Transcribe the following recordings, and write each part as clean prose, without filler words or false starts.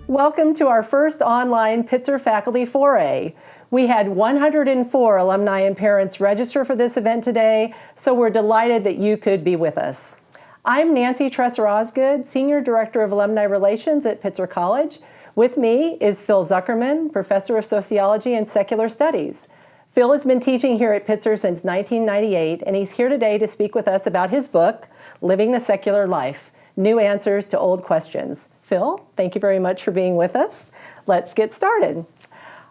Welcome to our first online Pitzer Faculty Foray. We had 104 alumni and parents register for this event today, so we're delighted that you could be with us. I'm Nancy Tresser-Osgood, Senior Director of Alumni Relations at Pitzer College. With me is Phil Zuckerman, Professor of Sociology and Secular Studies. Phil has been teaching here at Pitzer since 1998, and he's here today to speak with us about his book, Living the Secular Life, New Answers to Old Questions. Phil, thank you very much for being with us. Let's get started.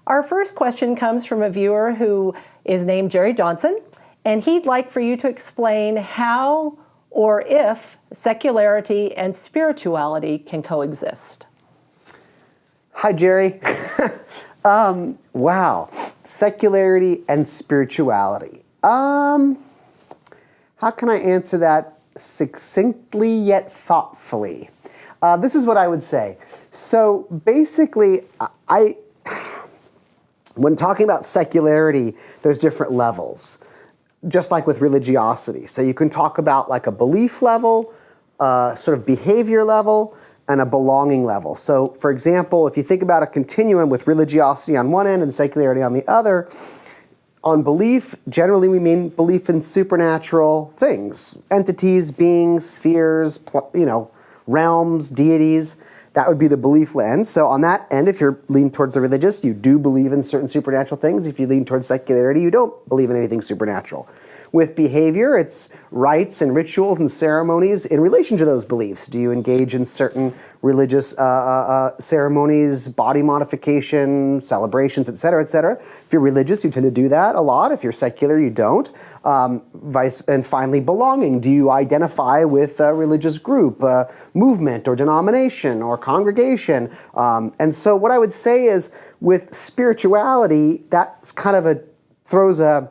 Our first question comes from a viewer who is named Jerry Johnson, and he'd like for you to explain how or if secularity and spirituality can coexist. Hi, Jerry. Wow. Secularity and spirituality. How can I answer that succinctly yet thoughtfully? This is what I would say. So basically, when talking about secularity, there's different levels, just like with religiosity. So you can talk about like a belief level, sort of behavior level, and a belonging level. So, for example, if you think about a continuum with religiosity on one end and secularity on the other, on belief, generally we mean belief in supernatural things, entities, beings, spheres, realms, deities. That would be the belief lens. So on that end, if you're leaning towards the religious, you do believe in certain supernatural things. If you lean towards secularity, you don't believe in anything supernatural. With behavior, it's rites and rituals and ceremonies in relation to those beliefs. Do you engage in certain religious ceremonies, body modification, celebrations, et cetera, et cetera? If you're religious, you tend to do that a lot. If you're secular, you don't. And finally, belonging. Do you identify with a religious group, movement, or denomination, or congregation? And so what I would say is, with spirituality, that's kind of throws a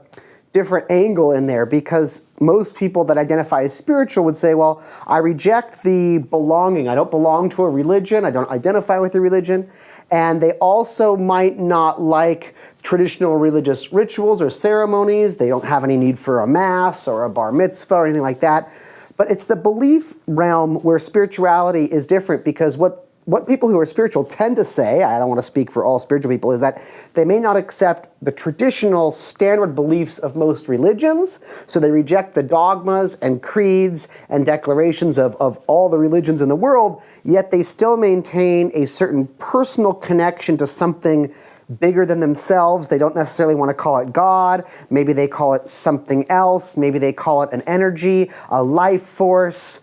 different angle in there, because most people that identify as spiritual would say, well, I reject the belonging. I don't belong to a religion. I don't identify with a religion. And they also might not like traditional religious rituals or ceremonies. They don't have any need for a mass or a bar mitzvah or anything like that. But it's the belief realm where spirituality is different, because what people who are spiritual tend to say, I don't want to speak for all spiritual people, is that they may not accept the traditional standard beliefs of most religions, so they reject the dogmas and creeds and declarations of all the religions in the world, yet they still maintain a certain personal connection to something bigger than themselves. They don't necessarily want to call it God. Maybe they call it something else. Maybe they call it an energy, a life force,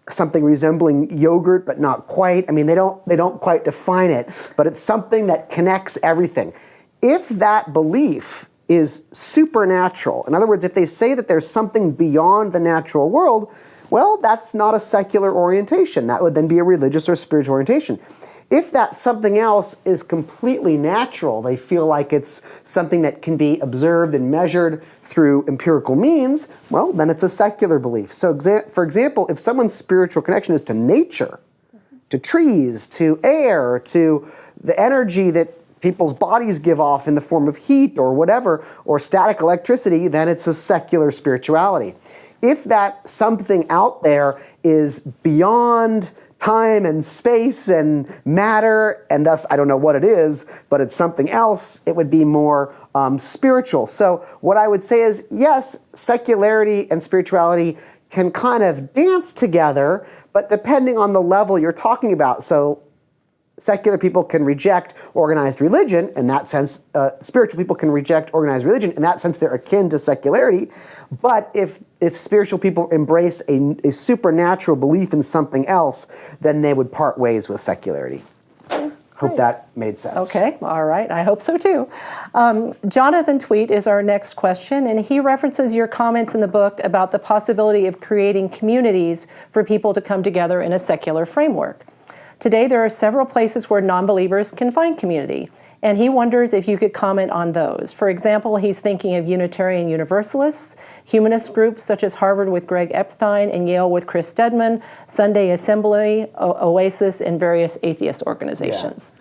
something resembling yogurt, but not quite. I mean, they don't quite define it, but it's something that connects everything. If that belief is supernatural, in other words, if they say that there's something beyond the natural world, well, that's not a secular orientation. That would then be a religious or spiritual orientation. If that something else is completely natural, they feel like it's something that can be observed and measured through empirical means, well, then it's a secular belief. So, for example, if someone's spiritual connection is to nature, to trees, to air, to the energy that people's bodies give off in the form of heat or whatever, or static electricity, then it's a secular spirituality. If that something out there is beyond time and space and matter, and thus I don't know what it is, but it's something else, it would be more spiritual. So what I would say is, yes, secularity and spirituality can kind of dance together, but depending on the level you're talking about. So secular people can reject organized religion. In that sense, spiritual people can reject organized religion. In that sense, they're akin to secularity. But if spiritual people embrace a supernatural belief in something else, then they would part ways with secularity. Hope that made sense. Okay, all right. I hope so too. Jonathan Tweet is our next question, and he references your comments in the book about the possibility of creating communities for people to come together in a secular framework. Today, there are several places where non-believers can find community, and he wonders if you could comment on those. For example, he's thinking of Unitarian Universalists, humanist groups such as Harvard with Greg Epstein and Yale with Chris Stedman, Sunday Assembly, Oasis, and various atheist organizations.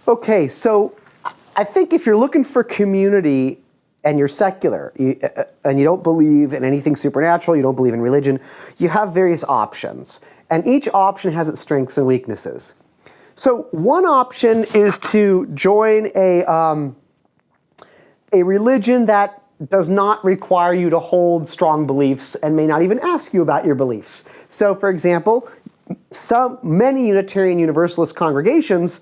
Yeah. Okay, so I think if you're looking for community and you're secular, and you don't believe in anything supernatural, you don't believe in religion, you have various options. And each option has its strengths and weaknesses. So one option is to join a religion that does not require you to hold strong beliefs and may not even ask you about your beliefs. So, for example, many Unitarian Universalist congregations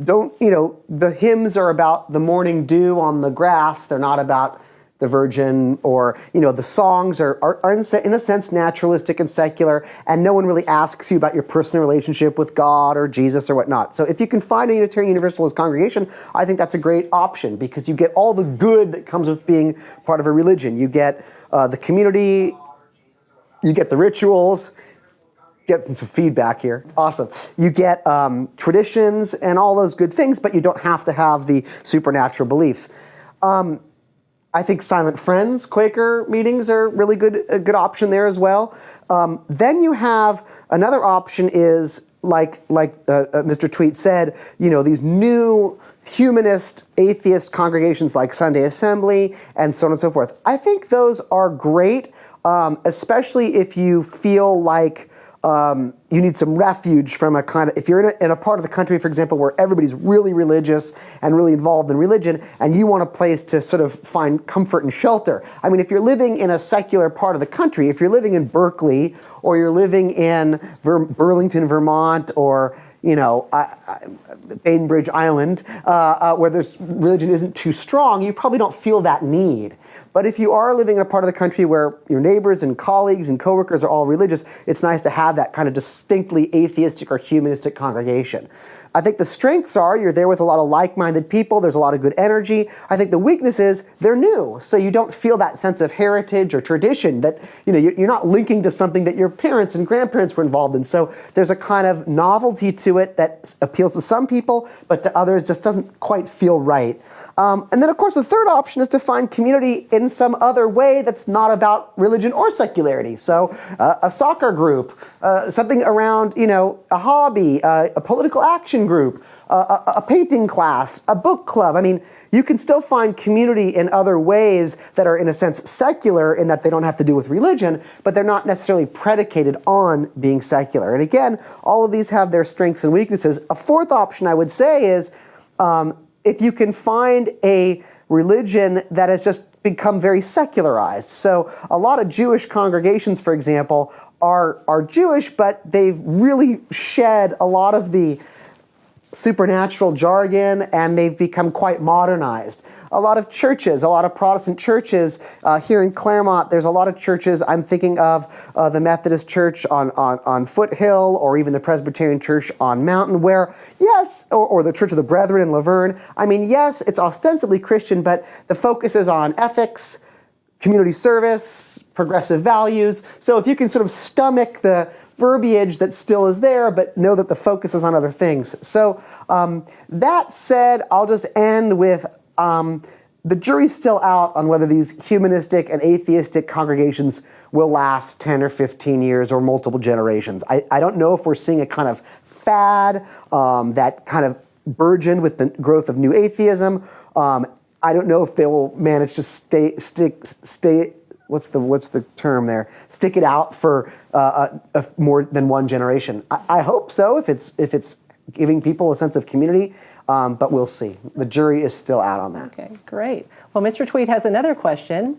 don't, the hymns are about the morning dew on the grass. They're not about the Virgin, or, the songs are in a sense naturalistic and secular, and no one really asks you about your personal relationship with God or Jesus or whatnot. So if you can find a Unitarian Universalist congregation, I think that's a great option, because you get all the good that comes with being part of a religion. You get the community, you get the rituals, get some feedback here. Awesome. You get traditions and all those good things, but you don't have to have the supernatural beliefs. I think Silent Friends, Quaker meetings are really a good option there as well. Then you have another option is, like Mr. Tweet said, these new humanist, atheist congregations like Sunday Assembly and so on and so forth. I think those are great, especially if you feel like you need some refuge from if you're in a part of the country, for example, where everybody's really religious and really involved in religion, and you want a place to sort of find comfort and shelter. I mean, if you're living in a secular part of the country, if you're living in Berkeley, or you're living in Burlington, Vermont, or Bainbridge Island, where religion isn't too strong, you probably don't feel that need. But if you are living in a part of the country where your neighbors and colleagues and coworkers are all religious, it's nice to have that kind of distinctly atheistic or humanistic congregation. I think the strengths are you're there with a lot of like-minded people, there's a lot of good energy. I think the weakness is they're new, so you don't feel that sense of heritage or tradition, that you're not linking to something that your parents and grandparents were involved in. So there's a kind of novelty to it that appeals to some people, but to others just doesn't quite feel right. And then, of course, the third option is to find community in some other way that's not about religion or secularity. So a soccer group, something around, a hobby, a political action group, a painting class, a book club. I mean, you can still find community in other ways that are, in a sense, secular, in that they don't have to do with religion, but they're not necessarily predicated on being secular. And again, all of these have their strengths and weaknesses. A fourth option I would say is, if you can find a religion that has just become very secularized. So a lot of Jewish congregations, for example, are Jewish, but they've really shed a lot of the supernatural jargon, and they've become quite modernized. A lot of churches, a lot of Protestant churches here in Claremont, there's a lot of churches. I'm thinking of the Methodist Church on Foothill, or even the Presbyterian Church on Mountain, where, yes, or the Church of the Brethren in Laverne. I mean, yes, it's ostensibly Christian, but the focus is on ethics, community service, progressive values. So if you can sort of stomach the verbiage that still is there, but know that the focus is on other things. So that said, I'll just end with the jury's still out on whether these humanistic and atheistic congregations will last 10 or 15 years or multiple generations. I don't know if we're seeing a kind of fad that kind of burgeoned with the growth of new atheism. I don't know if they will manage to stay. What's the term there? Stick it out for more than one generation. I hope so, if it's giving people a sense of community, but we'll see. The jury is still out on that. Okay, great. Well, Mr. Tweed has another question.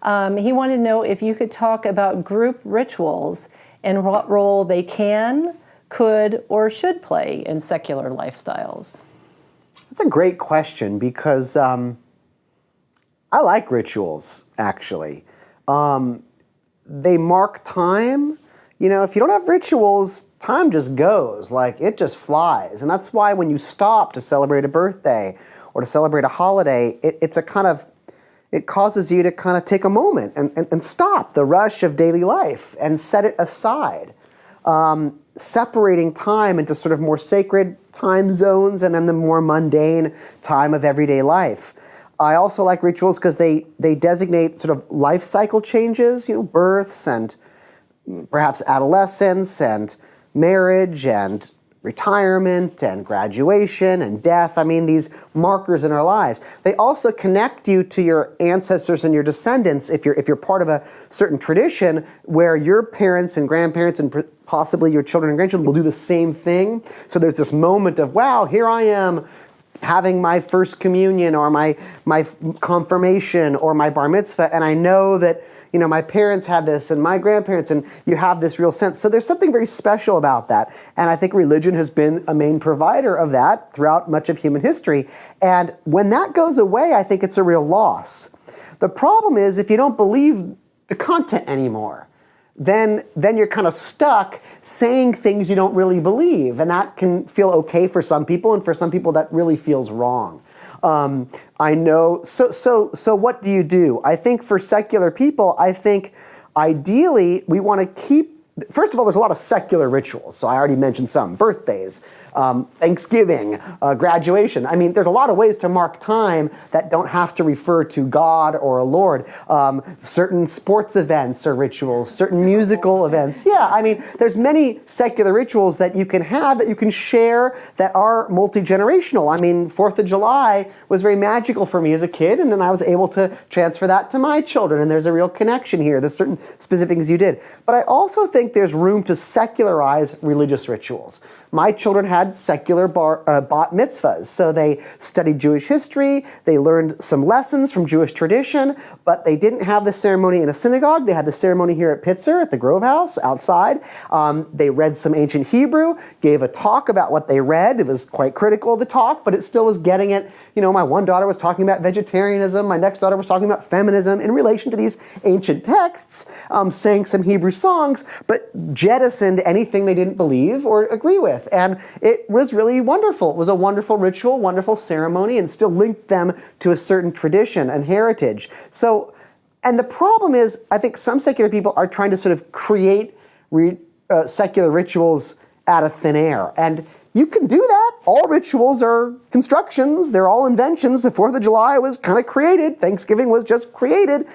He wanted to know if you could talk about group rituals and what role they can, could, or should play in secular lifestyles. That's a great question, because I like rituals, actually. They mark time. If you don't have rituals, time just goes. It just flies. And that's why when you stop to celebrate a birthday or to celebrate a holiday, it causes you to kind of take a moment and stop the rush of daily life and set it aside. Separating time into sort of more sacred time zones and then the more mundane time of everyday life. I also like rituals because they designate sort of life cycle changes, births and perhaps adolescence and marriage and retirement and graduation and death. I mean, these markers in our lives. They also connect you to your ancestors and your descendants if you're part of a certain tradition where your parents and grandparents and possibly your children and grandchildren will do the same thing. So there's this moment of, wow, here I am having my first communion or my confirmation or my bar mitzvah, and I know that my parents had this and my grandparents, and you have this real sense. So there's something very special about that, and I think religion has been a main provider of that throughout much of human history. And when that goes away, I think it's a real loss. The problem is if you don't believe the content anymore, then you're kind of stuck saying things you don't really believe. And that can feel okay for some people, and for some people that really feels wrong. I know, so what do you do? I think for secular people, I think ideally we want to keep, first of all, there's a lot of secular rituals. So I already mentioned some, birthdays, Thanksgiving, graduation. I mean, there's a lot of ways to mark time that don't have to refer to God or a Lord. Certain sports events or rituals, certain musical events. Yeah, I mean, there's many secular rituals that you can have, that you can share, that are multi-generational. I mean, 4th of July was very magical for me as a kid, and then I was able to transfer that to my children, and there's a real connection here. There's certain specific things you did. But I also think there's room to secularize religious rituals. My children had secular bat mitzvahs, so they studied Jewish history, they learned some lessons from Jewish tradition, but they didn't have the ceremony in a synagogue. They had the ceremony here at Pitzer, at the Grove House, outside. They read some ancient Hebrew, gave a talk about what they read. It was quite critical of the talk, but it still was getting it. My one daughter was talking about vegetarianism, my next daughter was talking about feminism in relation to these ancient texts, sang some Hebrew songs, but jettisoned anything they didn't believe or agree with. And it was really wonderful. It was a wonderful ritual, wonderful ceremony, and still linked them to a certain tradition and heritage. So, and the problem is, I think some secular people are trying to sort of create secular rituals out of thin air. And you can do that. All rituals are constructions. They're all inventions. The 4th of July was kind of created. Thanksgiving was just created.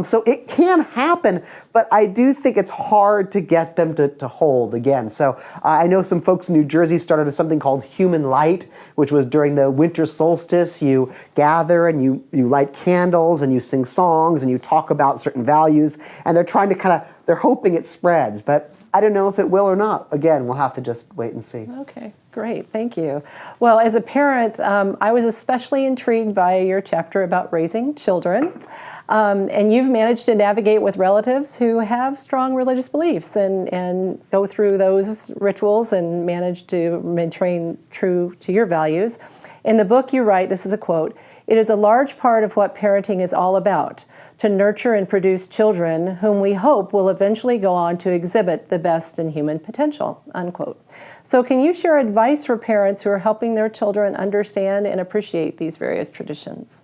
So it can happen, but I do think it's hard to get them to hold again. So I know some folks in New Jersey started something called Human Light, which was during the winter solstice. You gather and you light candles and you sing songs and you talk about certain values. And they're trying to they're hoping it spreads, but I don't know if it will or not. Again, we'll have to just wait and see. Okay, great. Thank you. Well, as a parent, I was especially intrigued by your chapter about raising children. And you've managed to navigate with relatives who have strong religious beliefs and go through those rituals and manage to remain true to your values. In the book you write, this is a quote, "It is a large part of what parenting is all about, to nurture and produce children whom we hope will eventually go on to exhibit the best in human potential," unquote. So can you share advice for parents who are helping their children understand and appreciate these various traditions?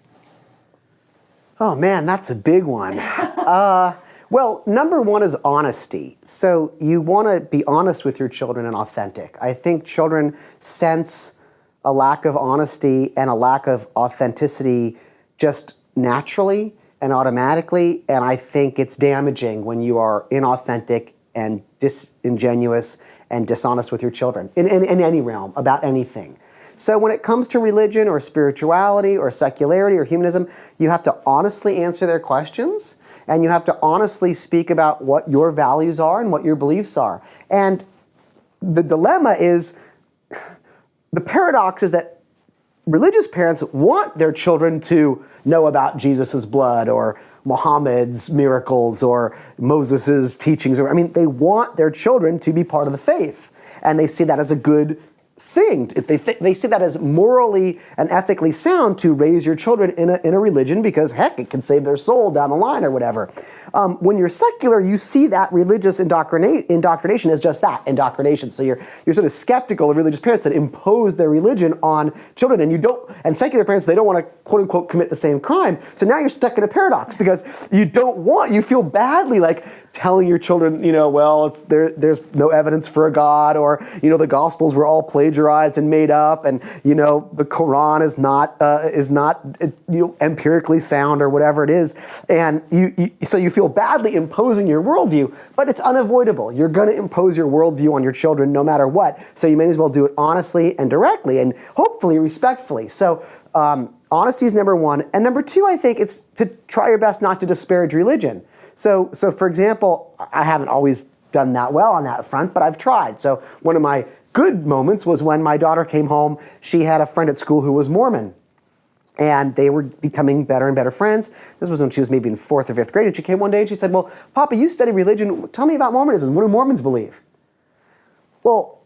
Oh man, that's a big one. Well, number one is honesty. So you want to be honest with your children and authentic. I think children sense a lack of honesty and a lack of authenticity just naturally and automatically, and I think it's damaging when you are inauthentic and disingenuous and dishonest with your children in any realm about anything. So when it comes to religion or spirituality or secularity or humanism, you have to honestly answer their questions, and you have to honestly speak about what your values are and what your beliefs are. And the dilemma is, the paradox is that religious parents want their children to know about Jesus' blood or Muhammad's miracles or Moses' teachings. They want their children to be part of the faith, and they see that as a good thing. They see that as morally and ethically sound to raise your children in a religion because, heck, it can save their soul down the line or whatever. When you're secular, you see that religious indoctrination as just that, indoctrination. So you're sort of skeptical of religious parents that impose their religion on children, and secular parents, they don't want to, quote unquote, commit the same crime. So now you're stuck in a paradox because you feel badly like telling your children, there's no evidence for a God, or, the Gospels were all plagiarized and made up, and, the Quran is not empirically sound or whatever it is. And so you feel badly imposing your worldview, but it's unavoidable. You're going to impose your worldview on your children no matter what. So you may as well do it honestly and directly and hopefully respectfully. So honesty is number one. And number two, I think it's to try your best not to disparage religion. So for example, I haven't always done that well on that front, but I've tried. So one of my good moments was when my daughter came home. She had a friend at school who was Mormon, and they were becoming better and better friends. This was when she was maybe in 4th or 5th grade, and she came one day and she said, well, Papa, you study religion. Tell me about Mormonism. What do Mormons believe? Well,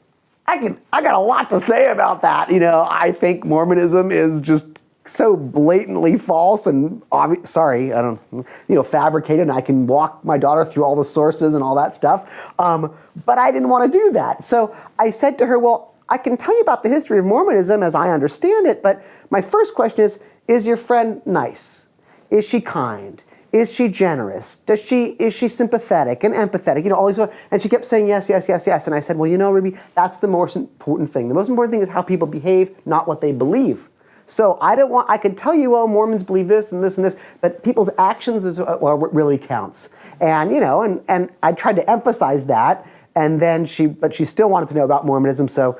I got a lot to say about that. I think Mormonism is just so blatantly false and fabricated, and I can walk my daughter through all the sources and all that stuff. But I didn't want to do that. So I said to her, well, I can tell you about the history of Mormonism as I understand it, but my first question is your friend nice? Is she kind? Is she generous? Is she sympathetic and empathetic? all these. And she kept saying yes, yes, yes, yes. And I said, well, Ruby, that's the most important thing. The most important thing is how people behave, not what they believe. So I could tell you, Mormons believe this and this and this, but people's actions is what really counts. And, and I tried to emphasize that, and then she still wanted to know about Mormonism, so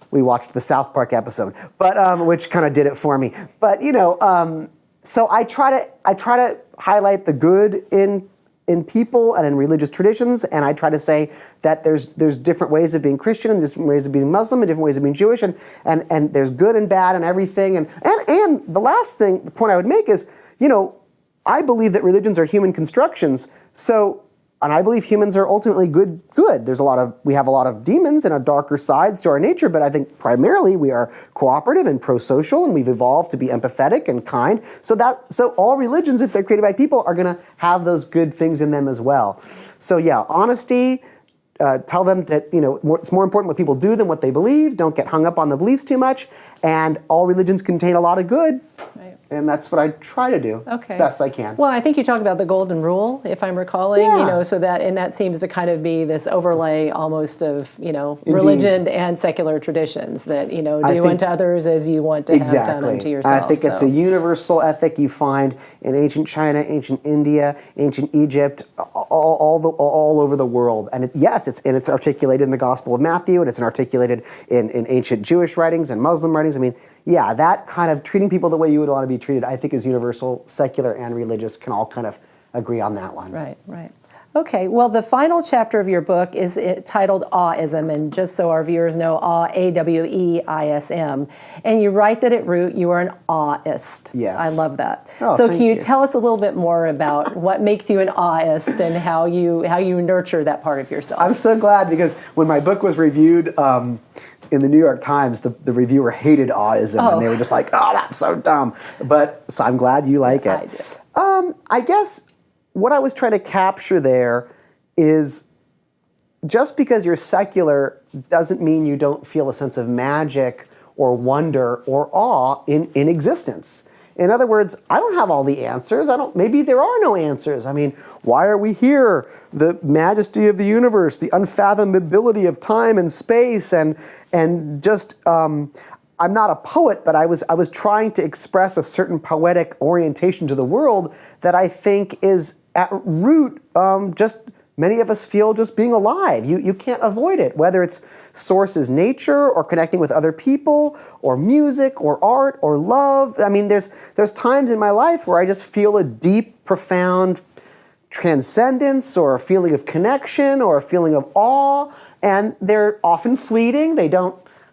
we watched the South Park episode, but which kind of did it for me. But, so I try to highlight the good in people and in religious traditions, and I try to say that there's different ways of being Christian, and different ways of being Muslim, and different ways of being Jewish, and there's good and bad and everything. And the point I would make is, I believe that religions are human constructions. So, and I believe humans are ultimately good. We have a lot of demons and darker sides to our nature, but I think primarily we are cooperative and pro-social, and we've evolved to be empathetic and kind. So all religions, if they're created by people, are going to have those good things in them as well. So yeah, honesty. Tell them that it's more important what people do than what they believe. Don't get hung up on the beliefs too much. And all religions contain a lot of good. Right. And that's what I try to do as best I can. Well, I think you talked about the golden rule, if I'm recalling, Yeah. So that seems to kind of be this overlay almost of, religion and secular traditions that, do unto others as you want to have done unto yourself. And I think it's a universal ethic you find in ancient China, ancient India, ancient Egypt, all over the world. And it's articulated in the Gospel of Matthew, and it's articulated in ancient Jewish writings and Muslim writings. I mean, yeah, that kind of treating people the way you would want to be treated, I think, is universal. Secular and religious can all kind of agree on that one. Right. Okay, well, the final chapter of your book is titled Autism, and just so our viewers know, A-W-E-I-S-M. And you write that at root you are an awist. Yes. I love that. Oh, so can you you tell us a little bit more about what makes you an awist and how you nurture that part of yourself? I'm so glad, because when my book was reviewed in the New York Times, the reviewer hated autism, and they were just like, oh, that's so dumb. So I'm glad you like it. I did. I guess what I was trying to capture there is just because you're secular doesn't mean you don't feel a sense of magic or wonder or awe in existence. In other words, I don't have all the answers. Maybe there are no answers. I mean, why are we here? The majesty of the universe, the unfathomability of time and space, and just I'm not a poet, but I was trying to express a certain poetic orientation to the world that I think is at root just many of us feel just being alive. You can't avoid it, whether it's source is nature or connecting with other people or music or art or love. I mean, there's times in my life where I just feel a deep, profound transcendence or a feeling of connection or a feeling of awe, and they're often fleeting.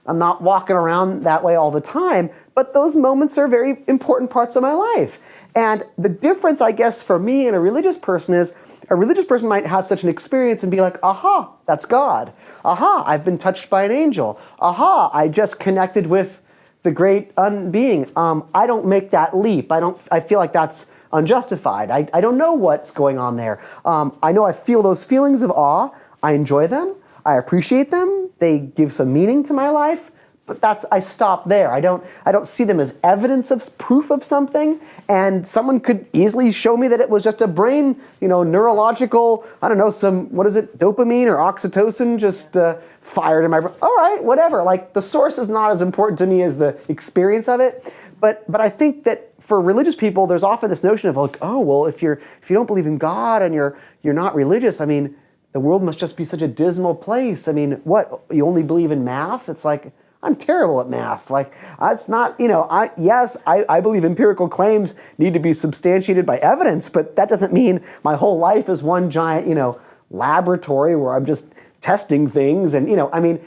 I'm not walking around that way all the time, but those moments are very important parts of my life. And the difference, I guess, for me and a religious person is a religious person might have such an experience and be like, aha, that's God. Aha, I've been touched by an angel. Aha, I just connected with the great being. I don't make that leap. I feel like that's unjustified. I don't know what's going on there. I know I feel those feelings of awe. I enjoy them. I appreciate them. They give some meaning to my life. but I stop there. I don't see them as evidence of proof of something. And someone could easily show me that it was just a brain, neurological, I don't know, dopamine or oxytocin just fired in my brain. All right, whatever. Like, the source is not as important to me as the experience of it. But I think that for religious people, there's often this notion of like, oh, well, if you don't believe in God and you're not religious, I mean, the world must just be such a dismal place. I mean, what, you only believe in math? It's like, I'm terrible at math. Like, it's not, I believe empirical claims need to be substantiated by evidence, but that doesn't mean my whole life is one giant, laboratory where I'm just testing things. And,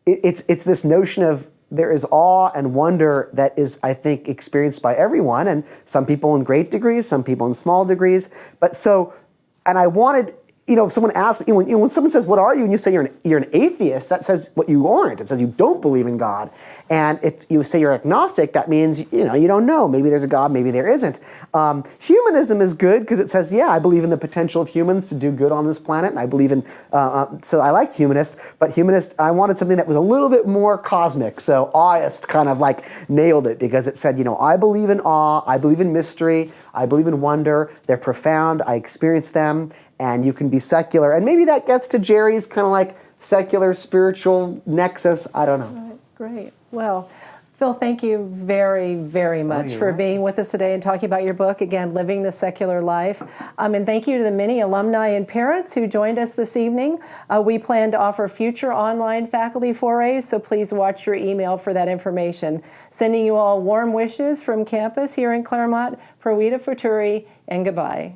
it's this notion of there is awe and wonder that is, I think, experienced by everyone, and some people in great degrees, some people in small degrees. And I wanted, if someone asks, when someone says, what are you? And you say you're an atheist, that says what you aren't. It says you don't believe in God. And if you say you're agnostic, that means, you don't know. Maybe there's a God, maybe there isn't. Humanism is good because it says, yeah, I believe in the potential of humans to do good on this planet. And I believe in, so I like humanist, but humanist, I wanted something that was a little bit more cosmic. So awist kind of like nailed it because it said, I believe in awe, I believe in mystery, I believe in wonder. They're profound. I experience them. And you can be secular. And maybe that gets to Jerry's kind of like secular, spiritual nexus. I don't know. All right, great. Well, Phil, thank you very, very much for being with us today and talking about your book, again, Living the Secular Life. And thank you to the many alumni and parents who joined us this evening. We plan to offer future online faculty forays, so please watch your email for that information. Sending you all warm wishes from campus here in Claremont. Provida Futuri, and goodbye.